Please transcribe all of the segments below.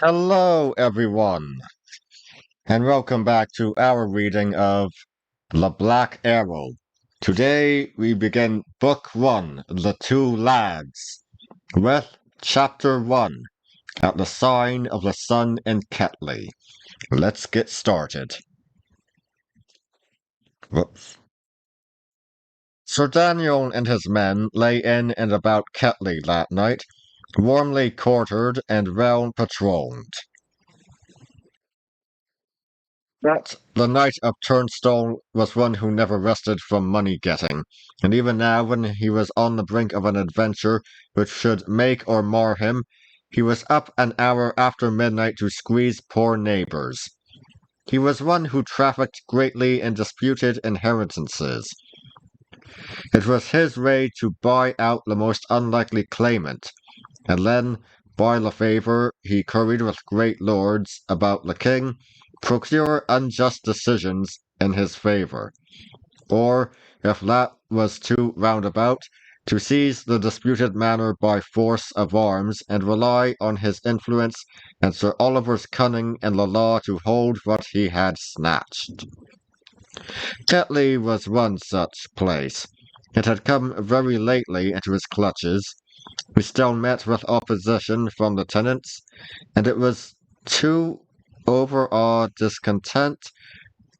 Hello, everyone, and welcome back to our reading of The Black Arrow. Today we begin Book 1, The Two Lads, with Chapter 1, At the Sign of the Sun in Kettley. Let's get started. Whoops. Sir Daniel and his men lay in and about Kettley that night, warmly quartered and well patrolled. But the Knight of Turnstone was one who never rested from money-getting, and even now when he was on the brink of an adventure which should make or mar him, he was up an hour after midnight to squeeze poor neighbours. He was one who trafficked greatly in disputed inheritances. It was his way to buy out the most unlikely claimant, and then, by the favour he curried with great lords about the king, procure unjust decisions in his favour, or, if that was too roundabout, to seize the disputed manor by force of arms and rely on his influence and Sir Oliver's cunning in the law to hold what he had snatched. Kettley was one such place. It had come very lately into his clutches. We still met with opposition from the tenants, and it was to overawe discontent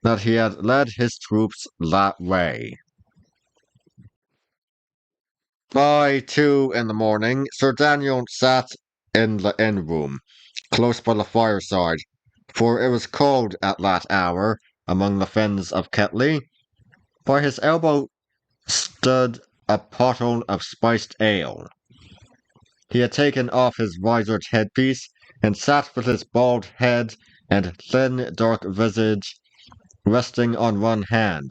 that he had led his troops that way. By 2 in the morning, Sir Daniel sat in the inn-room, close by the fireside, for it was cold at that hour among the fens of Kettley. By his elbow stood a pottle of spiced ale. He had taken off his visored headpiece, and sat with his bald head and thin dark visage resting on one hand,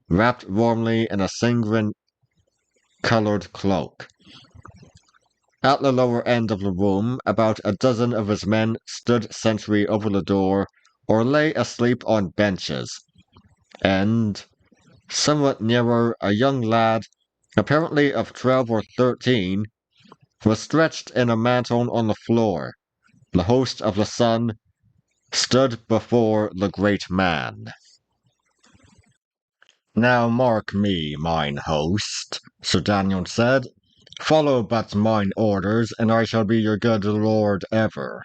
wrapped warmly in a sanguine-coloured cloak. At the lower end of the room, about a dozen of his men stood sentry over the door, or lay asleep on benches, and, somewhat nearer, a young lad, apparently of 12 or 13, was stretched in a mantle on the floor. The host of the sun stood before the great man. "Now mark me, mine host," Sir Daniel said. "Follow but mine orders, and I shall be your good lord ever.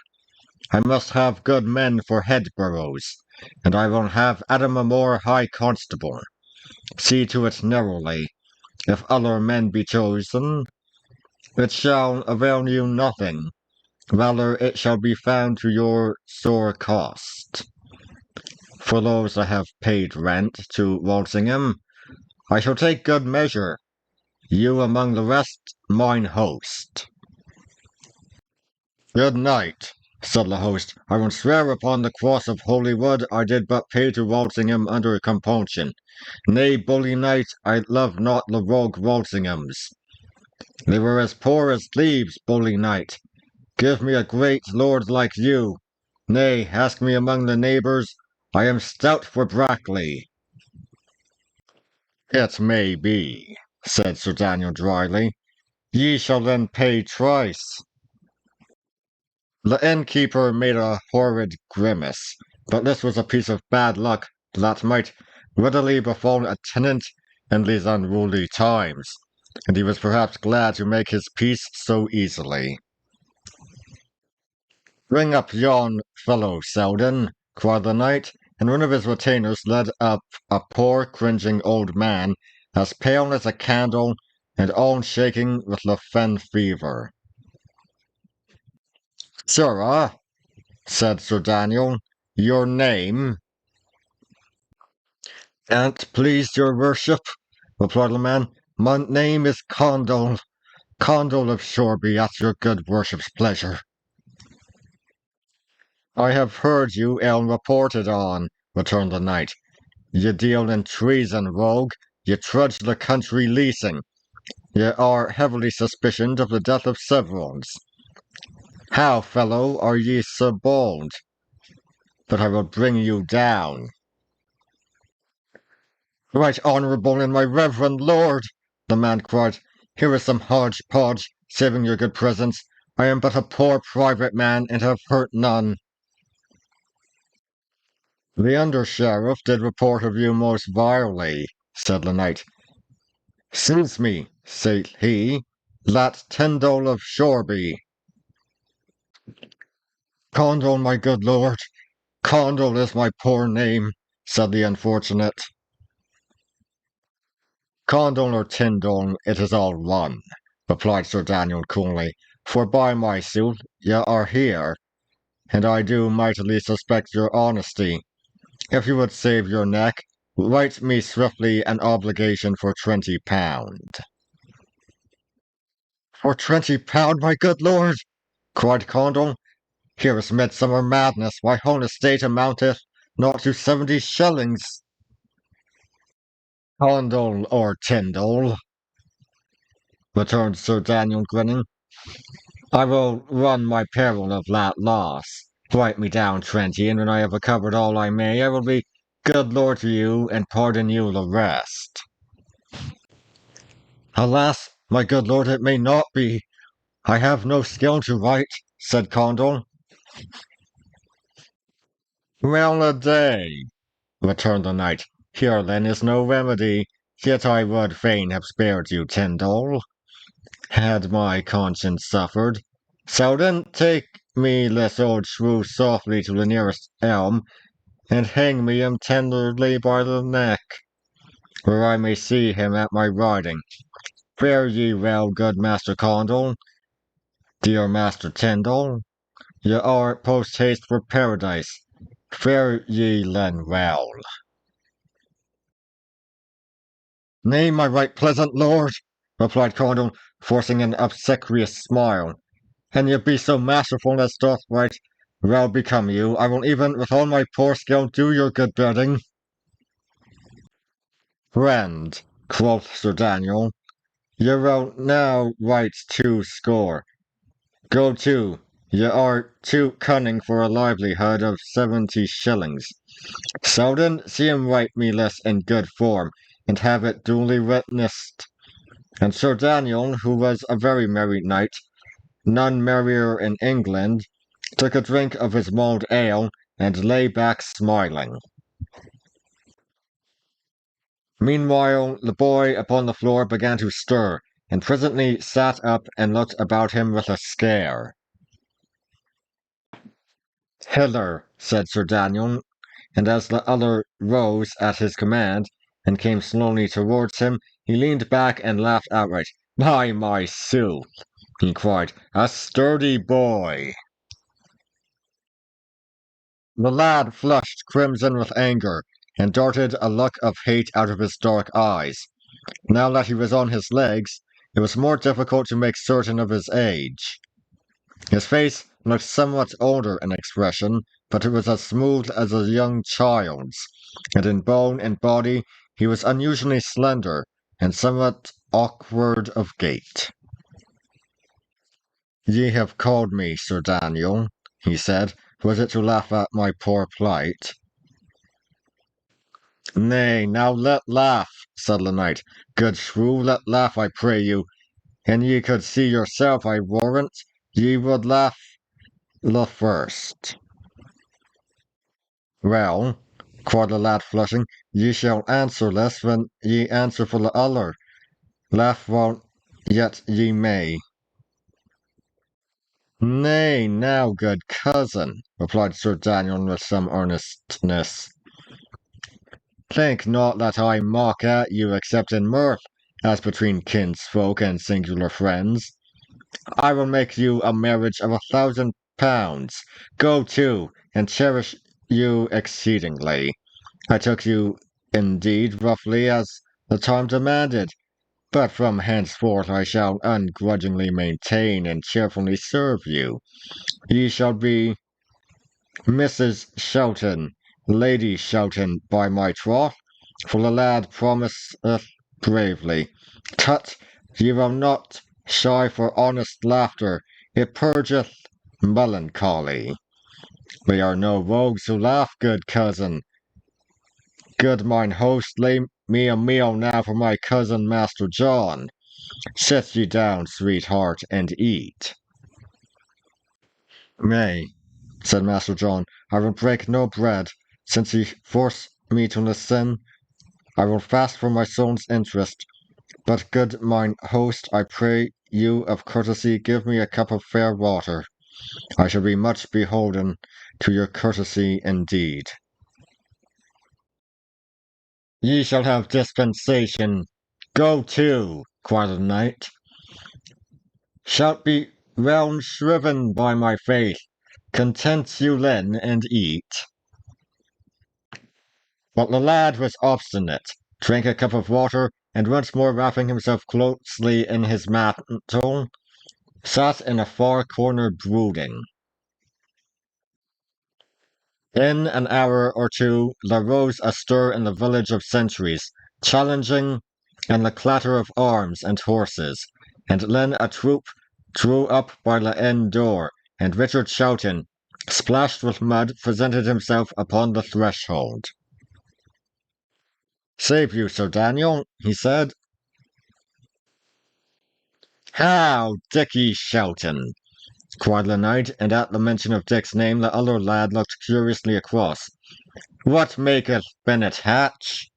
I must have good men for headboroughs, and I will have Adam Amore High Constable. See to it narrowly. If other men be chosen, it shall avail you nothing. Rather it shall be found to your sore cost. For those I have paid rent to Walsingham, I shall take good measure, you among the rest, mine host." "Good night," said the host. "I will swear upon the cross of Holywood I did but pay to Walsingham under compulsion. Nay, bully knight, I love not the rogue Walsinghams. They were as poor as thieves, bully knight. Give me a great lord like you. Nay, ask me among the neighbours, I am stout for Brackley." "It may be," said Sir Daniel dryly. "Ye shall then pay twice." The innkeeper made a horrid grimace, but this was a piece of bad luck that might readily befall a tenant in these unruly times, and he was perhaps glad to make his peace so easily. "Bring up yon fellow, Selden," cried the knight, and one of his retainers led up a poor cringing old man, as pale as a candle, and all shaking with the fen fever. "Sirrah," said Sir Daniel, "your name?" "An't pleased your worship," replied the man. "My name is Condall of Shoreby, at your good worship's pleasure." "I have heard you ill reported on," returned the knight. "Ye deal in treason, rogue. Ye trudge the country leasing. Ye are heavily suspicioned of the death of severals. How, fellow, are ye so bold? But I will bring you down." "Right honourable and my reverend lord," the man cried, "here is some hodge-podge, saving your good presence. I am but a poor private man and have hurt none. The under-sheriff did report of you most vilely, said the knight. Seize me, said he, that Tyndall of Shoreby. Condole, my good lord, Condole is my poor name, said the unfortunate. Condole or Tyndall, it is all one, replied Sir Daniel coolly, for by my sooth ye are here, and I do mightily suspect your honesty. If you would save your neck, write me swiftly an obligation for £20. For £20, my good lord, cried Condall. Here is midsummer madness. My whole estate amounteth not to 70 shillings. Condall or Tyndall, returned Sir Daniel, grinning. I will run my peril of that loss. Write me down 20, and when I have recovered all I may, I will be good lord to you, and pardon you the rest. Alas, my good lord, it may not be. I have no skill to write, said Condall. Well a day, returned the knight. Here then is no remedy, yet I would fain have spared you, Tyndall, had my conscience suffered. So then take me this old shrew softly to the nearest elm, and hang me him tenderly by the neck, where I may see him at my riding. Fare ye well, good Master Condall, dear Master Tyndall. Ye are post haste for paradise. Fare ye then well. Nay, my right pleasant lord, replied Condall, forcing an obsequious smile. An ye be so masterful as doth right well become you, I will even with all my poor skill do your good bidding. Friend, quoth Sir Daniel, ye will now write 20. Go to, ye are too cunning for a livelihood of 70 shillings. So then see him write me this in good form, and have it duly witnessed. And Sir Daniel, who was a very merry knight, none merrier in England, took a drink of his mulled ale, and lay back smiling. Meanwhile, the boy upon the floor began to stir, and presently sat up and looked about him with a scare. Hither, said Sir Daniel, and as the other rose at his command, and came slowly towards him, he leaned back and laughed outright. By my sooth, he cried, a sturdy boy. The lad flushed crimson with anger, and darted a look of hate out of his dark eyes. Now that he was on his legs, it was more difficult to make certain of his age. His face looked somewhat older in expression, but it was as smooth as a young child's, and in bone and body he was unusually slender, and somewhat awkward of gait. Ye have called me, Sir Daniel, he said. Was it to laugh at my poor plight? Nay, now let laugh, said the knight. Good shrew, let laugh, I pray you. An ye could see yourself, I warrant, ye would laugh the first. Well, cried the lad, flushing, ye shall answer less when ye answer for the other. Laugh while yet ye may. Nay, now, good cousin, replied Sir Daniel with some earnestness. Think not that I mock at you except in mirth, as between kinsfolk and singular friends. I will make you a marriage of £1,000. Go to, and cherish you exceedingly. I took you, indeed, roughly as the time demanded, but from henceforth I shall ungrudgingly maintain and cheerfully serve you. Ye shall be Mrs. Shelton, Lady Shelton, by my troth, for the lad promiseth bravely. Tut, ye will not shy for honest laughter, it purgeth melancholy. We are no rogues who laugh, good cousin. Good mine host, lay me a meal now for my cousin Master John. Sit ye down, sweetheart, and eat. Nay, said Master John, I will break no bread. Since ye force me to listen, I will fast for my soul's interest. But, good mine host, I pray you of courtesy give me a cup of fair water. I shall be much beholden to your courtesy indeed. Ye shall have dispensation. Go to, cried the knight. Shalt be well shriven by my faith. Content you then and eat. But the lad was obstinate, drank a cup of water, and once more wrapping himself closely in his mantle, sat in a far corner brooding. In an hour or two there rose a stir in the village of sentries, challenging, and the clatter of arms and horses, and then a troop drew up by the inn door, and Richard Shelton, splashed with mud, presented himself upon the threshold. "Save you, Sir Daniel," he said. "How, Dickie Shelton!" cried the knight, and at the mention of Dick's name the other lad looked curiously across. "What maketh Bennet Hatch?"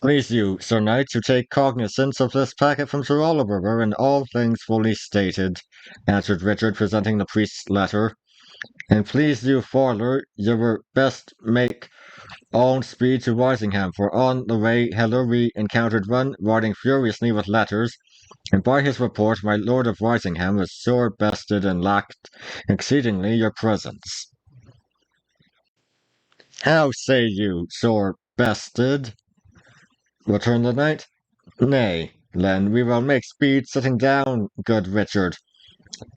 "Please you, Sir Knight, to take cognizance of this packet from Sir Oliver, and all things fully stated," answered Richard, presenting the priest's letter. "And please you farther, ye were best make all speed to Risingham, for on the way hither we encountered one riding furiously with letters, and by his report my lord of Risingham was sore bested and lacked exceedingly your presence." "How say you, sore bested?" returned the knight. "Nay, then we will make speed sitting down, good Richard.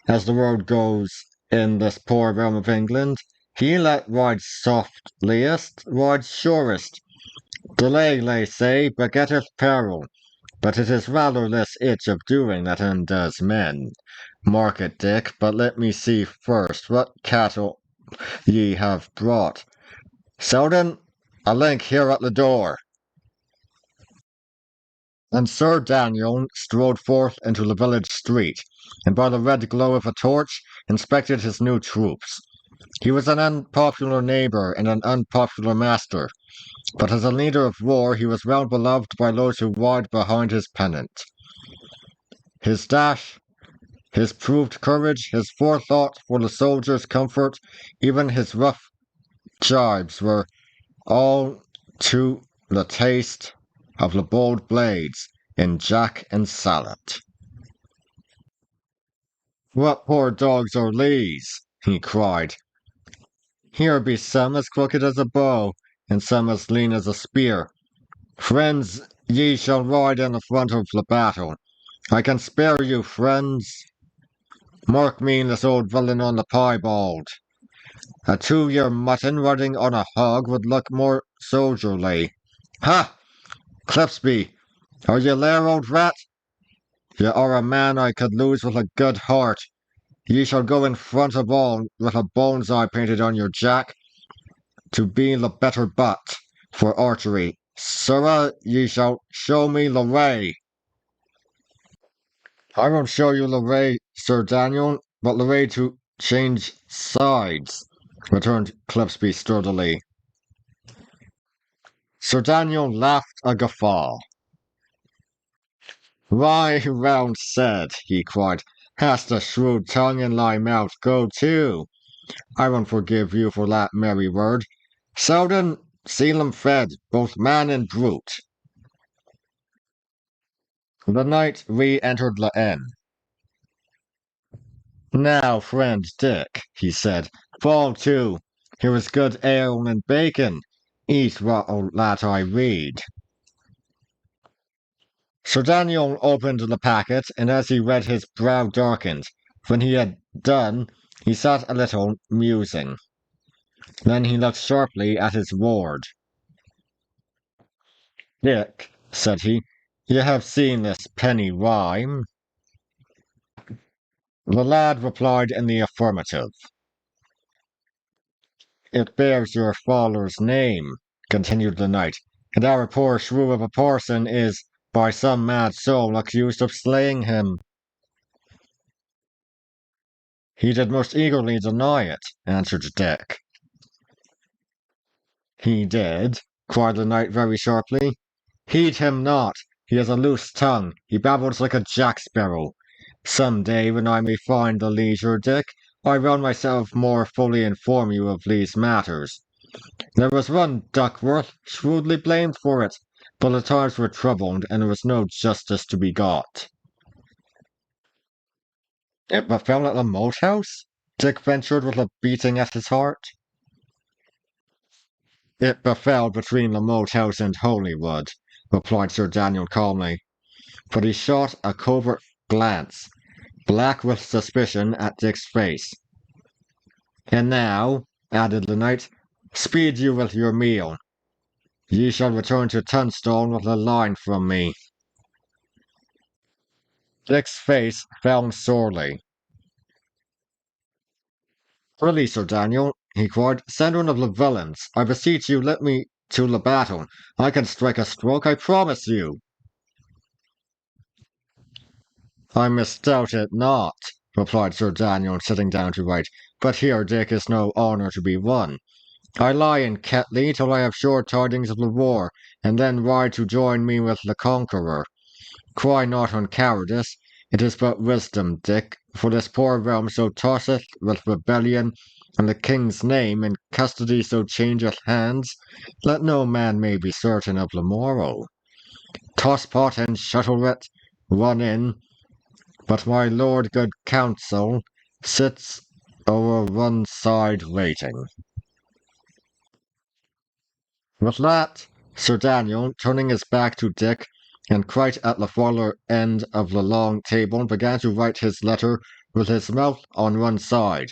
As the road goes in this poor realm of England, he that rides softliest rides surest. Delay, they say, begetteth peril, but it is rather this itch of doing that undoes men. Mark it, Dick, but let me see first what cattle ye have brought. Selden, a link here at the door." And Sir Daniel strode forth into the village street, and by the red glow of a torch inspected his new troops. He was an unpopular neighbour and an unpopular master, but as a leader of war he was well beloved by those who ride behind his pennant. His dash, his proved courage, his forethought for the soldiers' comfort, even his rough jibes were all to the taste of the bold blades in Jack and Salad. "What poor dogs are these?" he cried. "Here be some as crooked as a bow, and some as lean as a spear. Friends, ye shall ride in the front of the battle. I can spare you, friends. Mark me this old villain on the piebald. A 2-year mutton riding on a hog would look more soldierly. Ha! Clipsby, are ye there, old rat? Ye are a man I could lose with a good heart. Ye shall go in front of all, with a bone's eye painted on your jack, to be the better butt for archery. Sirrah, ye shall show me the way." "I won't show you the way, Sir Daniel, but the way to change sides," returned Clipsby sturdily. Sir Daniel laughed a guffaw. "Why, round said," he cried. "Hast a shrewd tongue in thy mouth, go to. I won't forgive you for that merry word. Selden, see them fed, both man and brute." The knight re-entered the inn. "Now, friend Dick," he said, "fall to. Here is good ale and bacon. Eat while that I read." Sir Daniel opened the packet, and as he read his brow darkened. When he had done, he sat a little, musing. Then he looked sharply at his ward. "Dick," said he, "ye have seen this penny rhyme?" The lad replied in the affirmative. "It bears your father's name," continued the knight, "and our poor shrew of a parson is, by some mad soul, accused of slaying him." He did most eagerly deny it, answered Dick. He did, cried the knight very sharply. Heed him not. He has a loose tongue. He babbles like a jack-sparrow. Some day, when I may find the leisure, Dick, I will myself more fully inform you of these matters. There was one Duckworth shrewdly blamed for it, but the times were troubled, and there was no justice to be got. It befell at the moat house? Dick ventured with a beating at his heart. It befell between the moat house and Holywood, replied Sir Daniel calmly, but he shot a covert glance, black with suspicion, at Dick's face. And now, added the knight, speed you with your meal. Ye shall return to Tunstall with a line from me. Dick's face fell sorely. Really, Sir Daniel, he cried, send one of the villains. I beseech you, let me to the battle. I can strike a stroke, I promise you. I misdoubt it not, replied Sir Daniel, sitting down to write. But here, Dick, is no honour to be won. I lie in Kettley till I have sure tidings of the war, and then ride to join me with the conqueror. Cry not on cowardice, it is but wisdom, Dick, for this poor realm so tosseth with rebellion, and the king's name in custody so changeth hands, that no man may be certain of the morrow. Tosspot and Shuttlerit run in, but my lord good counsel sits o'er one side waiting. With that, Sir Daniel, turning his back to Dick, and quite at the farther end of the long table, began to write his letter with his mouth on one side,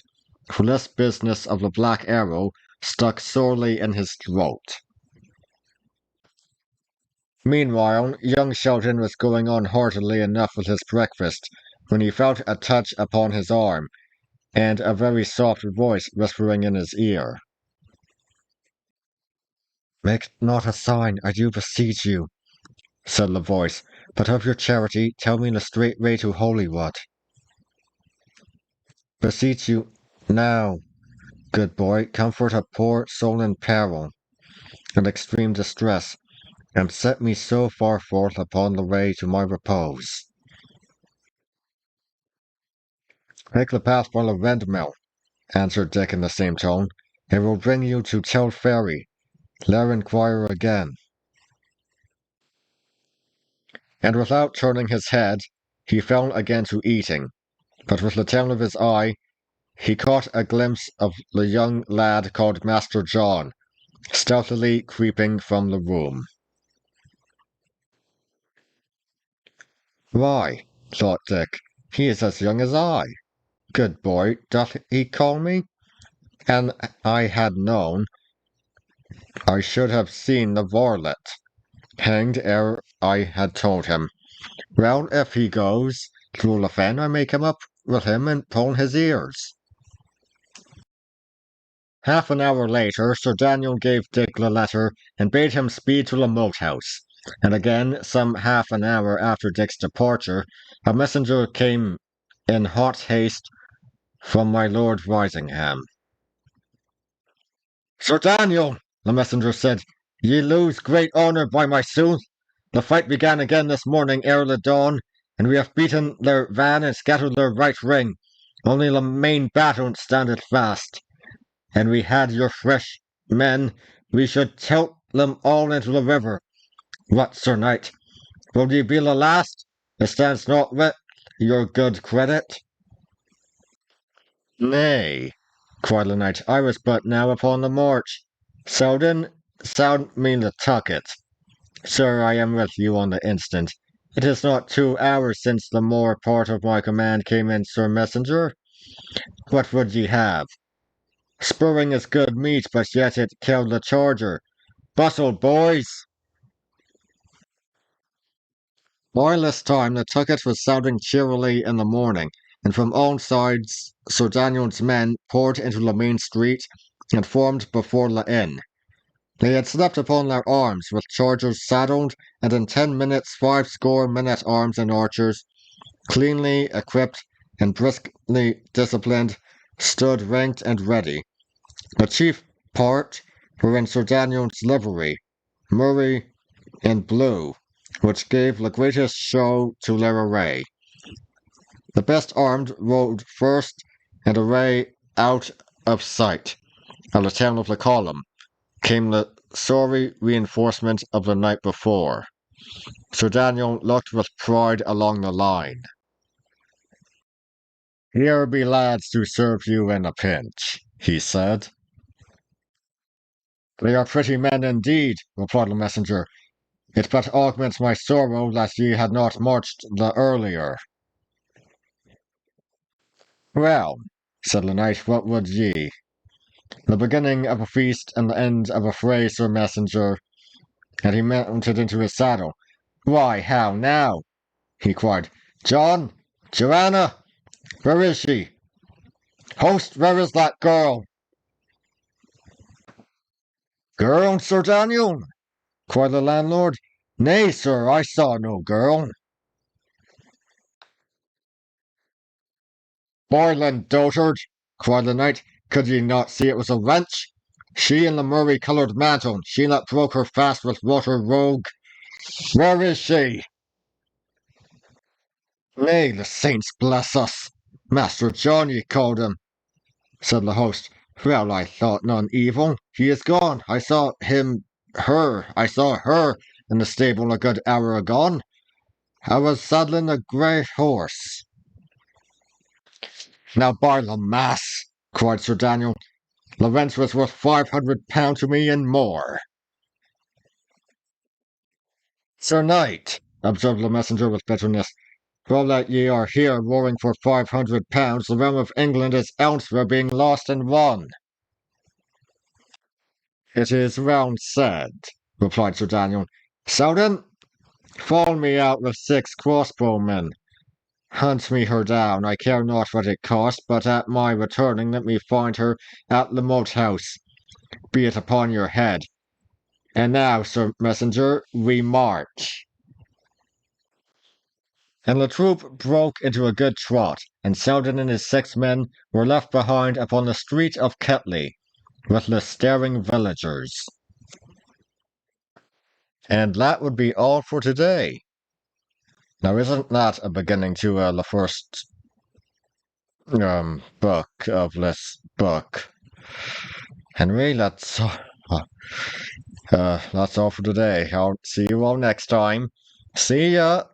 for this business of the black arrow stuck sorely in his throat. Meanwhile, young Shelton was going on heartily enough with his breakfast, when he felt a touch upon his arm, and a very soft voice whispering in his ear. Make not a sign, I do beseech you, said the voice, but of your charity tell me the straight way to Holywood. Beseech you, now, good boy, comfort a poor soul in peril and extreme distress, and set me so far forth upon the way to my repose. Take the path by the windmill, answered Dick in the same tone. It will bring you to Till Ferry. There inquire again. And without turning his head, he fell again to eating, but with the tail of his eye he caught a glimpse of the young lad called Master John, stealthily creeping from the room. Why, thought Dick, he is as young as I. Good boy, doth he call me? And I had known, I should have seen the varlet, hanged ere I had told him. Well, if he goes through the fen, I may come up with him and pull his ears. Half an hour later, Sir Daniel gave Dick the letter and bade him speed to the moat house. And again, some half an hour after Dick's departure, a messenger came in hot haste from my Lord Risingham. Sir Daniel, the messenger said, ye lose great honour by my sooth. The fight began again this morning ere the dawn, and we have beaten their van and scattered their right ring. Only the main battle standeth fast. And we had your fresh men, we should tilt them all into the river. What, Sir Knight, will ye be the last? It stands not with your good credit. Nay, cried the knight, I was but now upon the march. Selden, sound me the tucket. Sir, I am with you on the instant. It is not 2 hours since the more part of my command came in, Sir Messenger. What would ye have? Spurring is good meat, but yet it killed the charger. Bustle, boys! By this time the tucket was sounding cheerily in the morning, and from all sides Sir Daniel's men poured into the main street and formed before the inn. They had slept upon their arms, with chargers saddled, and in 10 minutes 50 men-at-arms and archers, cleanly equipped, and briskly disciplined, stood ranked and ready. The chief part were in Sir Daniel's livery, murrey and blue, which gave the greatest show to their array. The best armed rode first, and away out of sight of the town of the column came the sorry reinforcement of the night before. Sir Daniel looked with pride along the line. "Here be lads to serve you in a pinch," he said. "They are pretty men indeed," replied the messenger. "It but augments my sorrow that ye had not marched the earlier." "Well," said the knight, "what would ye? The beginning of a feast and the end of a fray, sir messenger." And he mounted into his saddle. "Why, how now?" he cried. "John! Joanna! Where is she? Host, where is that girl?" "Girl, Sir Daniel?" cried the landlord. "Nay, sir, I saw no girl." "Boiling dotard!" cried the knight. "Could ye not see it was a wench? She in the murrey-coloured mantle, she that broke her fast with Walter Rogue. Where is she?" "Nay, the saints bless us! Master John, ye called him," said the host. "Well, I thought none evil. He is gone. I saw her in the stable a good hour agone. I was saddling a grey horse." "Now, by the mass," cried Sir Daniel, "the wench was worth £500 to me and more." "Sir Knight," observed the messenger with bitterness, "for all that ye are here roaring for £500, the realm of England is elsewhere being lost and won." "It is well said," replied Sir Daniel. "Selden, fall me out with 6 crossbowmen. Hunt me her down, I care not what it cost, but at my returning let me find her at the moat house. Be it upon your head. And now, sir messenger, we march." And the troop broke into a good trot, and Selden and his 6 men were left behind upon the street of Kettley, with the staring villagers. And that would be all for today. Now, isn't that a beginning to the first book of this book? Henry, that's all for today. I'll see you all next time. See ya!